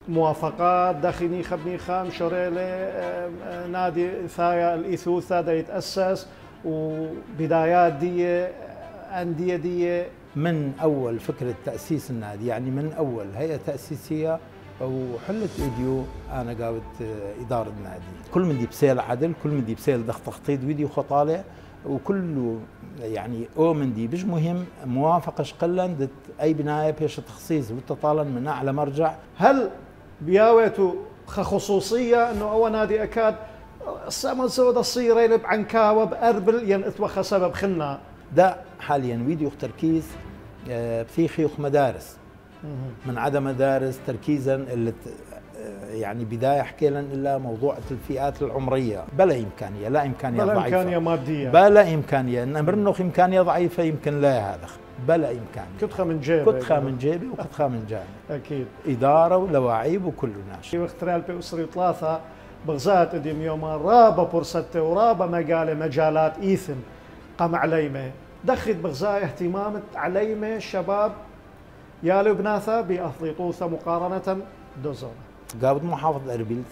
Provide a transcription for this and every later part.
موافقات داخلي خبني خام شوريلي نادي ثايا الإيثوثا دا يتأسس وبدايات دي أندية دي من أول فكرة تأسيس النادي، يعني من أول هيئة تأسيسية وحلت ايديو انا قاعد اداره النادي، كل من دي بسيل عدل، كل من دي بسيل ضغط تخطيط فيديو خطالع، وكله يعني او من دي بيش مهم موافقه شقلا دت اي بنايه بيش تخصيص والتطالن من اعلى مرجع. هل بياويتو خصوصيه انه اول نادي اكاد السما سودا الصيرين بعنكاوه باربل ينتوخى سبب خلنا ده حاليا فيديو تركيز في خيوخ مدارس من عدم مدارس تركيزا اللي يعني بدايه حكي لنا الا موضوع الفئات العمريه بلا امكانيه، لا امكانيه بلا ضعيفه، امكانيه ماديه، بلا امكانيه نمرنخ امكانيه ضعيفه يمكن لا هذا بلا امكانيه، كتخه من جيبي، كتخه من جيبي وكتخه من جانبي اكيد اداره ولواعيب وكل ناس. واخترال بأسري ثلاثه بغزات اديم يوم رابا بورسته ورابا مجالات ايثم قام عليمه دخل بغزاي اهتمام عليمه شباب يا لبناثا بأثليطوثا مقارنة دوزونا. قابض محافظة أربيل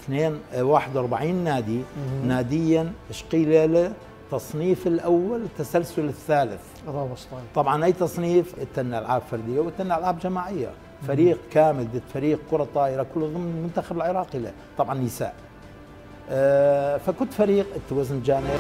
41 نادي ناديا شقيلة تصنيف الأول التسلسل الثالث. طبعا أي تصنيف التنا ألعاب فردية والتنا ألعاب جماعية، فريق كامل ضد فريق كرة طائرة كله ضمن المنتخب العراقي له طبعا نساء. فكنت فريق التوازن جانب.